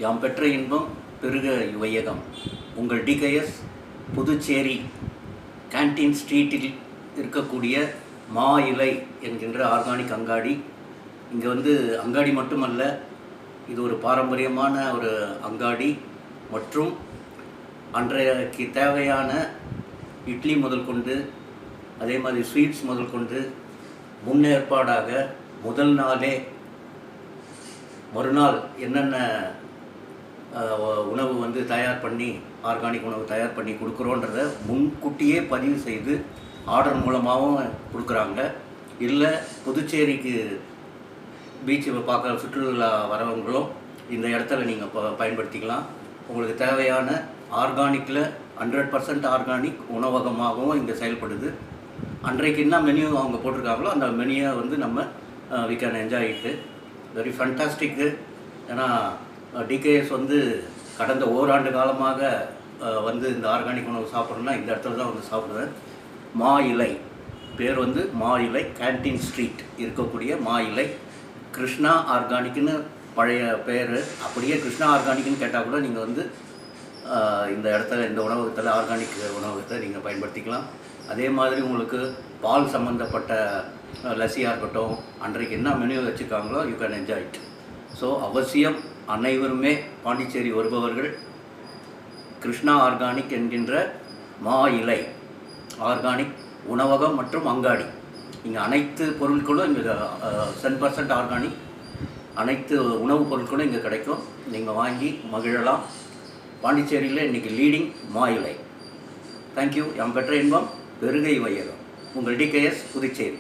யாம் பெற்ற இன்பம் பெருக வையகம். உங்கள் டிகேஎஸ் புதுச்சேரி கேன்டீன் ஸ்ட்ரீட்டில் இருக்கக்கூடிய மா இலை என்கின்ற ஆர்கானிக் அங்காடி. இங்கே அங்காடி மட்டுமல்ல, இது ஒரு பாரம்பரியமான ஒரு அங்காடி மற்றும் அன்றைக்கு தேவையான இட்லி முதல் கொண்டு அதே மாதிரி ஸ்வீட்ஸ் முதல் கொண்டு முன்னேற்பாடாக முதல் நாளே மறுநாள் என்னென்ன உணவு தயார் பண்ணி ஆர்கானிக் உணவு தயார் பண்ணி கொடுக்குறோன்றத முன்கூட்டியே பதிவு செய்து ஆர்டர் மூலமாகவும் கொடுக்குறாங்க. இல்லை புதுச்சேரிக்கு பீச்சு பார்க்குற சுற்றுலா வரவங்களும் இந்த இடத்துல நீங்கள் பயன்படுத்திக்கலாம். உங்களுக்கு தேவையான ஆர்கானிக்கில் 100% ஆர்கானிக் உணவகமாகவும் இங்கே செயல்படுது. அன்றைக்கு என்ன மெனு அவங்க போட்டிருக்காங்களோ அந்த மெனுவை நம்ம வி கேன் என்ஜாய் இட்டு. வெரி ஃபண்டாஸ்டிக்கு. ஏன்னா டிகேஎஸ் கடந்த ஓராண்டு காலமாக இந்த ஆர்கானிக் உணவு சாப்பிட்றோன்னா இந்த இடத்துல தான் சாப்பிடுவேன். மா இலை பேர் மா இலை கேன்டீன் ஸ்ட்ரீட் இருக்கக்கூடிய மா இலை. கிருஷ்ணா ஆர்கானிக்னு பழைய பேர். அப்படியே கிருஷ்ணா ஆர்கானிக்னு கேட்டால் கூட நீங்கள் இந்த இடத்துல இந்த உணவகத்தில் ஆர்கானிக் உணவகத்தை நீங்கள் பயன்படுத்திக்கலாம். அதே மாதிரி உங்களுக்கு பால் சம்மந்தப்பட்ட லஸ்ஸியாக இருக்கட்டும், அன்றைக்கு என்ன மெனு வச்சுருக்காங்களோ you can enjoy it. So அவசியம் அனைவருமே பாண்டிச்சேரி வருபவர்கள் கிருஷ்ணா ஆர்கானிக் என்கின்ற மா இலை ஆர்கானிக் உணவகம் மற்றும் அங்காடி. இங்கே அனைத்து பொருட்களும் இங்கே 100% ஆர்கானிக் அனைத்து உணவுப் பொருட்களும் இங்கே கிடைக்கும். நீங்கள் வாங்கி மகிழலாம். பாண்டிச்சேரியில் இன்றைக்கி லீடிங் மா இலை. தேங்க்யூ. யாம் பெற்ற இன்பம் பெருகை வையகம். உங்கள் டிகேஎஸ் புதுச்சேரி.